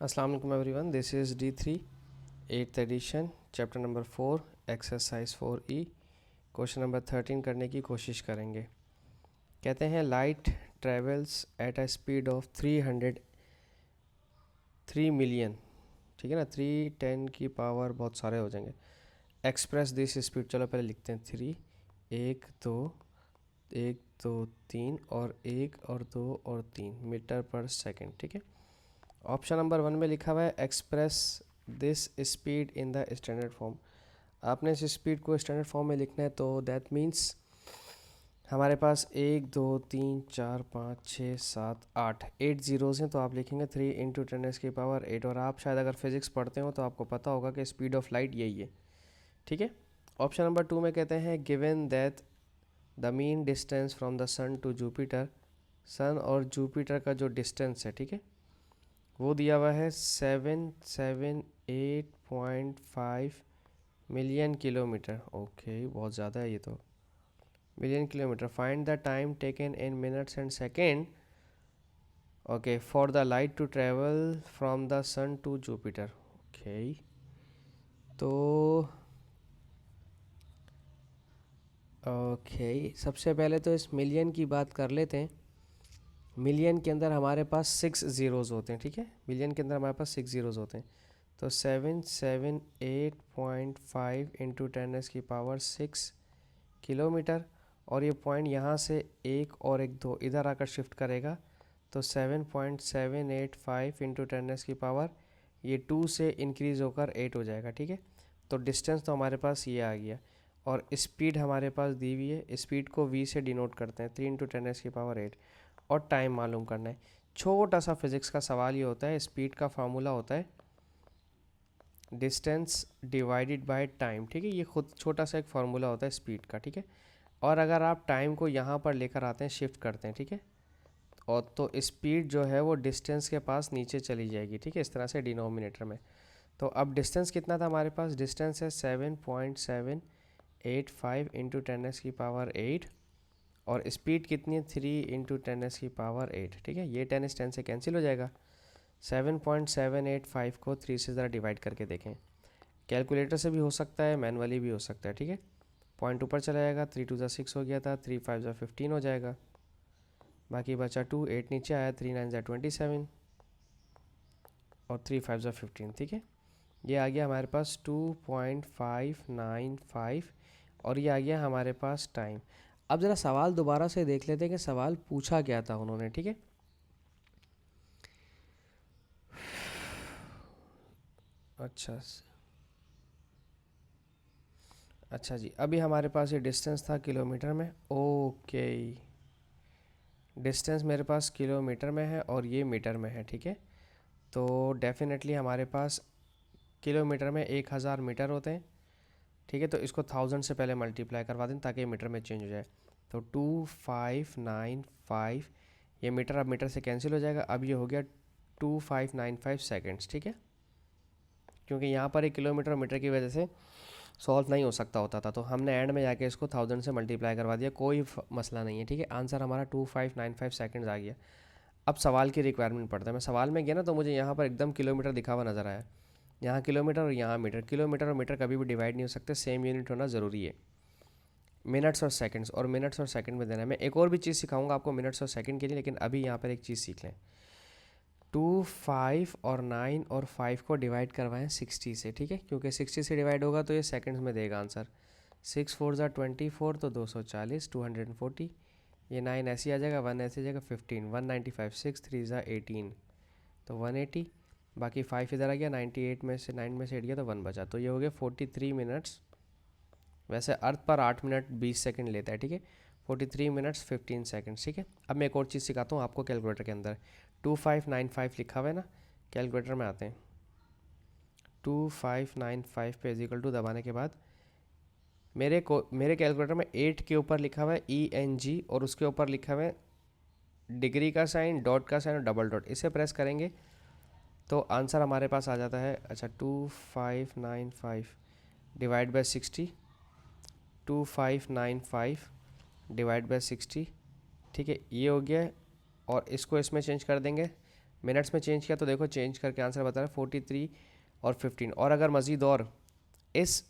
अस्सलाम वालेकुम everyone, this is D3 8th edition chapter number 4 exercise 4E question number 13 करने की कोशिश करेंगे। कहते हैं light travels at a speed of 3 million, ठीक है ना, 310 की पावर बहुत सारे हो जाएंगे। एक्सप्रेस दिस स्पीड, चलो पहले लिखते हैं 3 1 2 1 2 3 और 1 और 2 और 3 मीटर पर सेकंड, ठीक है। ऑप्शन नंबर 1 में लिखा हुआ है express this speed in the standard form. आपने इस स्पीड को स्टैंडर्ड फॉर्म में लिखना है, तो दैट मीन्स हमारे पास 1 2 3 4 5 6 7 8 जीरोज़ हैं, तो आप लिखेंगे 3 × 10⁻⁸ और आप शायद अगर फिजिक्स पढ़ते हो तो आपको पता होगा कि स्पीड ऑफ लाइट यही है, ठीक है। ऑप्शन नंबर 2 में कहते हैं given that the mean distance from the sun to Jupiter, sun और जुपिटर का जो डिस्टेंस है, ठीक है, वो दिया हुआ है 778.5 मिलियन किलोमीटर। ओके, बहुत ज़्यादा है ये तो, million kilometre. Find the time taken in minutes and second, okay, for the light to travel from the sun to Jupiter. Okay, तो सबसे पहले तो इस मिलियन की बात कर लेते हैं। मिलियन के अंदर हमारे पास 6 ज़ीरोज़ होते हैं, ठीक है, मिलियन के अंदर हमारे पास 6 ज़ीरोज़ होते हैं। तो 778.5 × 10⁻⁶ किलोमीटर, और ये पॉइंट यहाँ से एक और एक दो इधर आकर शिफ्ट करेगा, तो 7.785 × 10⁻, ये 2 से इंक्रीज़ होकर 8 हो जाएगा, ठीक है। तो डिस्टेंस तो हमारे पास ये आ गया, और स्पीड हमारे पास दी हुई है, स्पीड को v से डिनोट करते हैं, 3 × 10⁸, और टाइम मालूम करना है। छोटा सा फिज़िक्स का सवाल ये होता है, स्पीड का फार्मूला होता है डिस्टेंस डिवाइडेड बाय टाइम, ठीक है, ये खुद छोटा सा एक फार्मूला होता है स्पीड का, ठीक है। और अगर आप टाइम को यहाँ पर लेकर आते हैं, शिफ्ट करते हैं, ठीक है, और तो स्पीड जो है वो डिस्टेंस के पास नीचे चली जाएगी, ठीक है, इस तरह से डिनोमिनेटर में। तो अब डिस्टेंस कितना था हमारे पास, डिस्टेंस है 7.785 × 10⁸, और स्पीड कितनी है 3 × 10⁸, ठीक है। ये 10 इस 10 से कैंसिल हो जाएगा। 7.785 को 3 से ज़रा डिवाइड करके देखें, कैलकुलेटर से भी हो सकता है, मैनुअली भी हो सकता है, ठीक है। पॉइंट ऊपर चला जाएगा, 3 2 ज़ा 6 हो गया था, 3 5 ज़ा 15 हो जाएगा, बाकी बचा 2, 8 नीचे आया, 3 9 ज़ा 27 और 3 5 ज़ा 15, ठीक है। ये आ गया हमारे पास 2.595, और ये आ गया हमारे पास टाइम। अब ज़रा सवाल दोबारा से देख लेते हैं कि सवाल पूछा क्या था उन्होंने, ठीक है। अच्छा जी, अभी हमारे पास ये डिस्टेंस था किलोमीटर में। ओके, डिस्टेंस मेरे पास किलोमीटर में है और ये मीटर में है, ठीक है। तो डेफिनेटली हमारे पास किलोमीटर में 1000 मीटर होते हैं, ठीक है। तो इसको 1000 से पहले मल्टीप्लाई करवा दें ताकि मीटर में चेंज हो जाए। तो 2595, ये मीटर अब मीटर से कैंसिल हो जाएगा, अब ये हो गया 2595 सेकेंड्स, ठीक है। क्योंकि यहाँ पर एक किलोमीटर और मीटर की वजह से सॉल्व नहीं हो सकता होता था, तो हमने एंड में जाके इसको 1000 से मल्टीप्लाई करवा दिया, कोई मसला नहीं है, ठीक है। आंसर हमारा 2595 सेकंड्स आ गया। अब सवाल की रिक्वायरमेंट पड़ता है, मैं सवाल में गया ना तो मुझे यहाँ पर एकदम किलोमीटर दिखा हुआ नज़र आया, यहाँ किलोमीटर और यहाँ मीटर। किलोमीटर और मीटर कभी भी डिवाइड नहीं हो सकते, सेम यूनिट होना ज़रूरी है। मिनट्स और सेकंड्स, और मिनट्स और सेकंड में देना है। मैं एक और भी चीज़ सिखाऊंगा आपको मिनट्स और सेकंड के लिए, लेकिन अभी यहाँ पर एक चीज़ सीख लें। 2 5 और 9 और 5 को डिवाइड करवाएं 60 से, ठीक है, क्योंकि 60 से डिवाइड होगा तो ये सेकंड्स में देगा आंसर। 6 4 ज़ा 24, तो 240, 240, ये 9 ऐसे आ जाएगा, 1 ऐसे आ जाएगा, 15 195, 6 3 ज़ा 18, तो 180, बाकी 5 इधर आ गया, 98 में से 9 में से 8 गया तो 1 बचा, तो ये हो गया 43 मिनट्स। वैसे अर्थ पर 8 मिनट 20 सेकंड लेता है, ठीक है, 43 मिनट्स 15 सेकंड्स, ठीक है। अब मैं एक और चीज़ सिखाता हूँ आपको कैलकुलेटर के अंदर। 2595 लिखा हुआ है ना, कैलकुलेटर में आते हैं। 2595 पे इजिकल टू दबाने के बाद मेरे कैलकुलेटर में 8 के ऊपर लिखा हुआ है ENG, और उसके ऊपर लिखा हुआ है डिग्री का साइन, डॉट का साइन और डबल डॉट। इसे प्रेस करेंगे तो आंसर हमारे पास आ जाता है। अच्छा, 2595 डिवाइड बाई 60, 2595 डिवाइड बाई 60, ठीक है, ये हो गया। और इसको इसमें चेंज कर देंगे, मिनट्स में चेंज किया तो देखो चेंज करके आंसर बता रहा है 43 और 15। और अगर मज़ीद और इस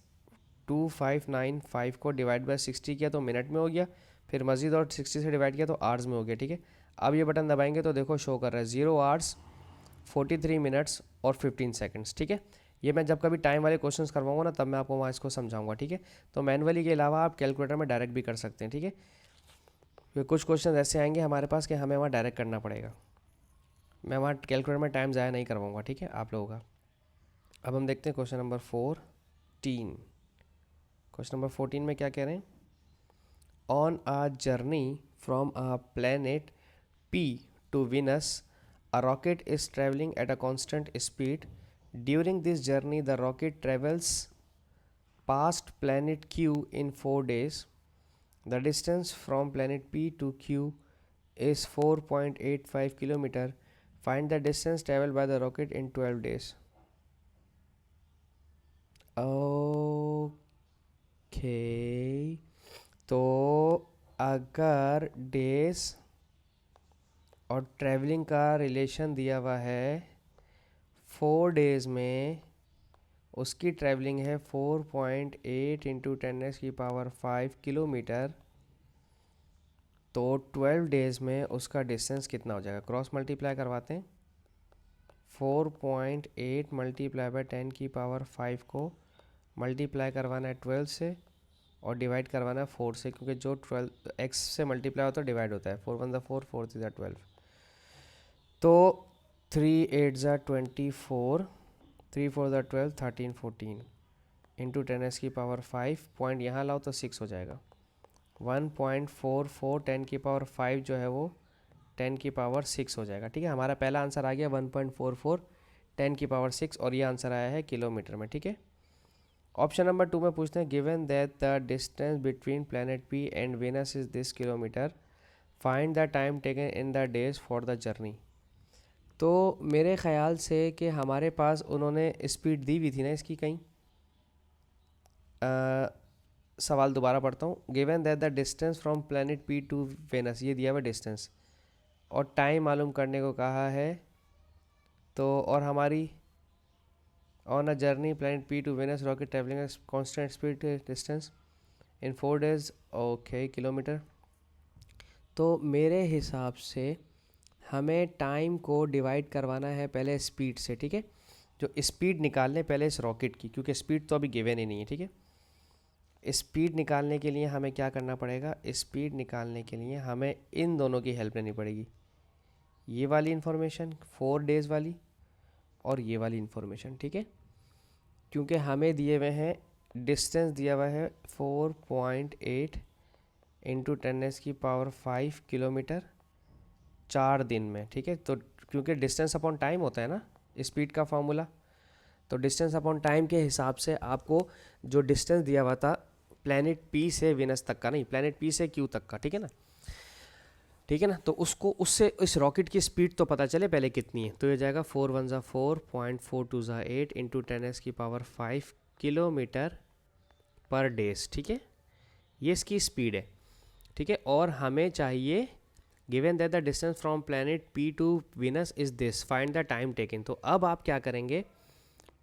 2595 को डिवाइड बाय 60 किया तो मिनट में हो गया, फिर मज़ीद और 60 से डिवाइड किया तो आवर्स में हो गया, ठीक है। अब ये बटन दबाएंगे तो देखो शो कर रहा है 0 आवर्स 43 मिनट्स और 15 सेकंड्स, ठीक है। ये मैं जब कभी टाइम वाले क्वेश्चंस करवाऊंगा ना तब मैं आपको वहाँ इसको समझाऊंगा, ठीक है। तो मैनुअली के अलावा आप कैलकुलेटर में डायरेक्ट भी कर सकते हैं, ठीक है। फिर कुछ क्वेश्चन ऐसे आएंगे हमारे पास कि हमें वहाँ डायरेक्ट करना पड़ेगा, मैं वहाँ कैलकुलेटर में टाइम ज़ाया नहीं करवाऊँगा, ठीक है, आप लोगों का। अब हम देखते हैं क्वेश्चन नंबर 14। क्वेश्चन नंबर 14 में क्या कह रहे हैं? On a journey from a planet P to Venus, a rocket is traveling at a constant speed. During this journey, the rocket travels past planet Q in 4 days. The distance from planet P to Q is 4.85 kilometer. Find the distance traveled by the rocket in 12 days. Okay. तो अगर days और travelling का relation दिया हुआ है 4 days में, उसकी travelling है 4.8 इंटू 10⁻⁵ किलोमीटर, तो 12 डेज़ में उसका डिस्टेंस कितना हो जाएगा? क्रॉस मल्टीप्लाई करवाते हैं। 4.8 मल्टीप्लाई बाय 10⁵ को मल्टीप्लाई करवाना है 12 से और डिवाइड करवाना है 4 से, क्योंकि जो 12 एक्स से मल्टीप्लाई होता है डिवाइड होता है। 4 1 4, 4 3 12, तो 3 8 24, 3 4 12, 13 14 इंटू 10⁻⁵, पॉइंट यहाँ लाओ तो 6 हो जाएगा। 1.44 10⁵ जो है वो 10⁻⁶ हो जाएगा, ठीक है। हमारा पहला आंसर आ गया 1.44 10⁻⁶, और ये आंसर आया है किलोमीटर में, ठीक है। ऑप्शन नंबर 2 में पूछते हैं given that the distance between planet P and Venus is this kilometre, find the time taken in the days for the journey. तो मेरे ख्याल से कि हमारे पास उन्होंने स्पीड दी हुई थी ना इसकी कहीं। सवाल दोबारा पढ़ता हूँ। Given that the distance from planet P to Venus, ये दिया हुआ डिस्टेंस, और टाइम मालूम करने को कहा है। तो और हमारी on a journey planet P to Venus rocket travelling constant speed distance in 4 days, okay, kilometre. तो मेरे हिसाब से हमें टाइम को डिवाइड करवाना है पहले स्पीड से, ठीक है। जो स्पीड निकालने पहले इस रॉकेट की, क्योंकि स्पीड तो अभी गिवन ही नहीं है, ठीक है। स्पीड निकालने के लिए हमें क्या करना पड़ेगा? स्पीड निकालने के लिए हमें इन दोनों की हेल्प लेनी पड़ेगी। ये वाली इन्फॉर्मेशन 4 डेज़ वाली और ये वाली इन्फॉर्मेशन, ठीक है। क्योंकि हमें दिए हुए हैं, डिस्टेंस दिया हुआ है 4.8 इंटू 10⁻⁵ किलोमीटर 4 दिन में, ठीक है। तो क्योंकि डिस्टेंस अपॉन टाइम होता है ना स्पीड का फॉर्मूला, तो डिस्टेंस अपॉन टाइम के हिसाब से आपको जो डिस्टेंस दिया हुआ था प्लैनेट पी से विनस तक का, नहीं प्लैनेट पी से क्यू तक का, ठीक है ना, ठीक है ना। तो उसको उससे इस रॉकेट की स्पीड तो पता चले पहले कितनी है। तो ये जाएगा 4 1 4, 0.42 8 इंटू 10⁻⁵ किलोमीटर पर डेज, ठीक है। ये इसकी स्पीड है, ठीक है। और हमें चाहिए given that the distance from planet P to Venus is this, find the time taken. तो अब आप क्या करेंगे?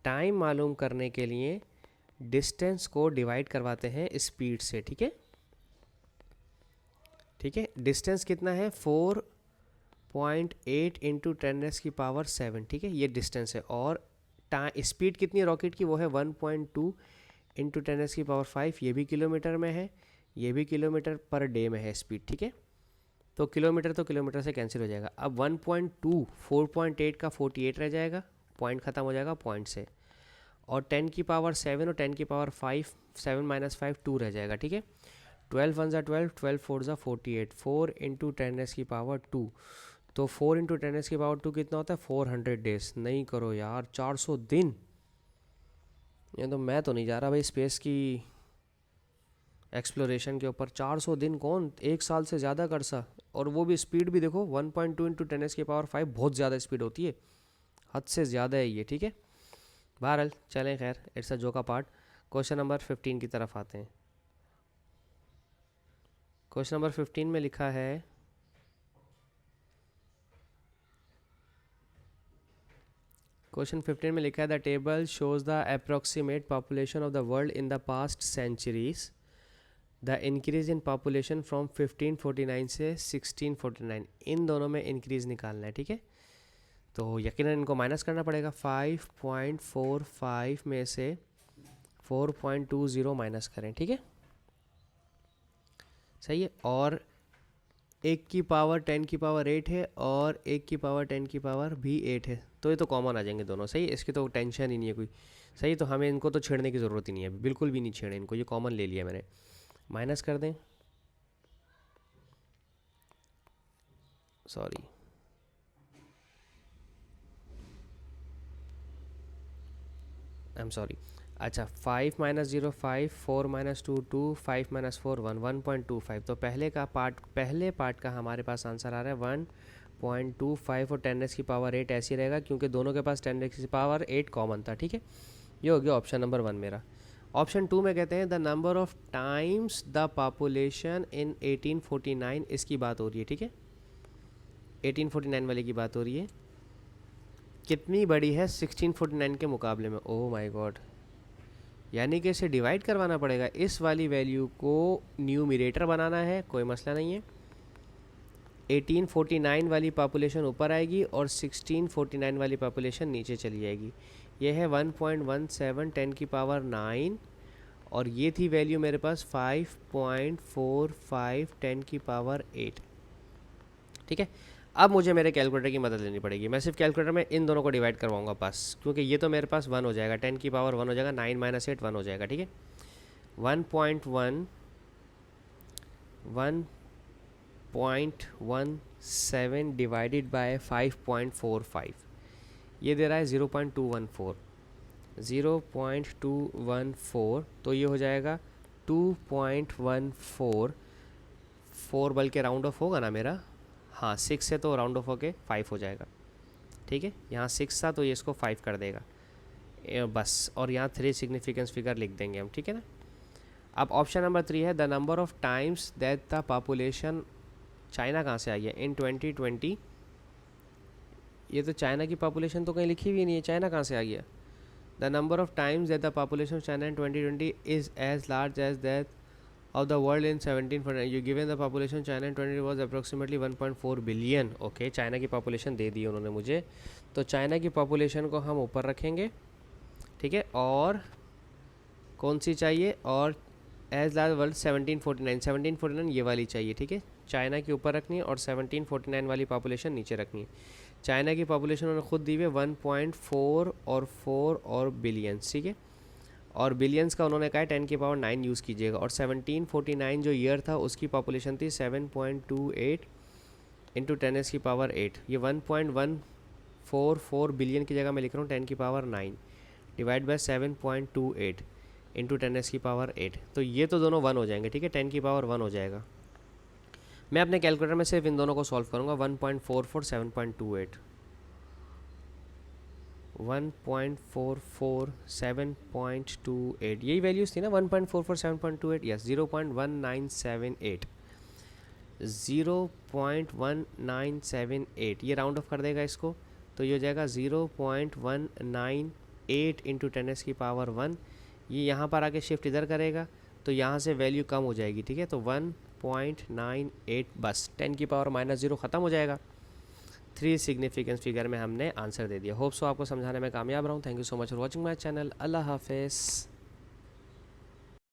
टाइम मालूम करने के लिए डिस्टेंस को डिवाइड करवाते हैं स्पीड से, ठीक है, ठीक है। डिस्टेंस कितना है? 4.8 इंटू 10⁻⁷, ठीक है, ये डिस्टेंस है। और स्पीड कितनी है रॉकेट की? वो है 1.2 इंटू 10⁻⁵, ये भी किलोमीटर में है, ये भी किलोमीटर पर डे में है स्पीड, ठीक है। तो किलोमीटर से कैंसिल हो जाएगा। अब 1.2 4.8 का 48 रह जाएगा, पॉइंट ख़त्म हो जाएगा पॉइंट से, और 10⁻⁷ और 10⁻⁵ 7 - 5 2 रह जाएगा, ठीक है। 12 1 12, 12 4 48, 4 इंटू 10⁻², तो 4 इंटू 10⁻² कितना होता है? 400 डेज। नहीं करो यार, 400 दिन। ये तो मैं तो नहीं जा रहा भाई स्पेस की एक्सप्लोरेशन के ऊपर। 400 दिन कौन एक साल से ज़्यादा कर सा, और वो भी स्पीड भी देखो 1.2 इंटू 10⁻⁵, बहुत ज़्यादा स्पीड होती है, हद से ज़्यादा है ये, ठीक है। बहरहाल चलें, खैर it's a joke part. Question number 15 की तरफ आते हैं। क्वेश्चन नंबर 15 में लिखा है क्वेश्चन 15 में लिखा है the table shows the approximate population of the world in the past centuries, the increase in population from 1549 से 1649, इन दोनों में इंक्रीज़ निकालना है, ठीक है। तो यकीनन इनको माइनस करना पड़ेगा। 5.45 में से 4.20 माइनस करें, ठीक है, सही है। और 1 की पावर 10 की पावर 8 है और 1 की पावर 10 की पावर भी 8 है, तो ये तो कॉमन आ जाएंगे दोनों, सही है, इसकी तो टेंशन ही नहीं है कोई, सही। तो हमें इनको तो छेड़ने की ज़रूरत ही नहीं है, बिल्कुल भी नहीं छेड़े इनको, ये कॉमन ले लिया मैंने। माइनस कर दें, सॉरी, आई एम सॉरी। अच्छा, 5 - 0 5, 4 - 2 2, 5 - 4 1, 1.25। तो पहले पार्ट का हमारे पास आंसर आ रहा है 1.25 और 10 की पावर 8 ऐसी रहेगा क्योंकि दोनों के पास 10 की पावर 8 कॉमन था, ठीक है। ये हो गया ऑप्शन नंबर 1 मेरा। ऑप्शन 2 में कहते हैं the number of times the population in 1849, इसकी बात हो रही है, ठीक है, 1849 वाले की बात हो रही है, कितनी बड़ी है 1649 के मुकाबले में। ओह माय गॉड, यानी कि इसे डिवाइड करवाना पड़ेगा, इस वाली वैल्यू को न्यूमरेटर बनाना है, कोई मसला नहीं है। 1849 वाली पॉपुलेशन ऊपर आएगी और 1649 वाली पॉपुलेशन नीचे चली जाएगी। यह है 1.17 10 की पावर 9 और ये थी वैल्यू मेरे पास 5.45 10 की पावर 8, ठीक है। अब मुझे मेरे कैलकुलेटर की मदद लेनी पड़ेगी, मैं सिर्फ कैलकुलेटर में इन दोनों को डिवाइड करवाऊंगा बस, क्योंकि ये तो मेरे पास 1 हो जाएगा, 10 की पावर 1 हो जाएगा, 9 - 8 1 हो जाएगा, ठीक है। 1.17 डिवाइडेड बाय 5.45, ये दे रहा है 0.214, 0.214, तो ये हो जाएगा 2.14, 4 बल्कि राउंड ऑफ होगा ना मेरा, हाँ 6 से तो राउंड ऑफ होके 5 हो जाएगा, ठीक है। यहाँ 6 था तो ये इसको 5 कर देगा बस, और यहाँ 3 सिग्निफिकेंस फिगर लिख देंगे हम, ठीक है ना। अब ऑप्शन नंबर 3 है the number of times that the population, China कहाँ से आई है इन 2020, ये तो चाइना की पॉपुलेशन तो कहीं लिखी हुई नहीं है, चाइना कहाँ से आई है। The number of times that the population of China in 2020 is as large as that of the world in 1749, you given the population China in 20 was approximately 1.4 billion. Okay, China की population दे दी उन्होंने मुझे, तो China की population को हम ऊपर रखेंगे, ठीक है। और कौन सी चाहिए, और एज लार्ज वर्ल्ड 1749 ये वाली चाहिए, ठीक है, चाइना के ऊपर रखनी है और 1749 वाली पॉपुलेशन नीचे रखनी है। चाइना की पॉपुलेशन उन्होंने खुद दी हुई है 1.4 और 4 और बिलियंस, ठीक है, और बिलियंस का उन्होंने कहा है 10 की पावर 9 यूज़ कीजिएगा। और 1749 जो ईयर था उसकी पॉपुलेशन थी 7.28 इंटू 10 की पावर 8, ये 1.144 बिलियन की जगह मैं लिख रहा हूँ 10 की पावर 9 डिवाइड बाय 7.28 इंटू 10 की पावर 8, तो ये तो दोनों 1 हो जाएंगे, ठीक है, 10 की पावर 1 हो जाएगा। मैं अपने कैलकुलेटर में सिर्फ इन दोनों को सॉल्व करूँगा, 1.44 7.28, 1.44 7.28, यही वैल्यूज़ थी ना, 1.44 7.28, यस, 0.1978, 0.1978, ये राउंड ऑफ कर देगा इसको, तो ये हो जाएगा 0.198 इंटू 10 की पावर 1, ये यहाँ पर आके शिफ्ट इधर करेगा तो यहाँ से वैल्यू कम हो जाएगी, ठीक है, तो 1.98, बस 10 की पावर -0 ख़त्म हो जाएगा। 3 सिग्निफिकेंस फिगर में हमने आंसर दे दिया। होप सो आपको समझाने में कामयाब रहा हूँ। Thank you so much for watching my channel. अल्लाह हाफिज़।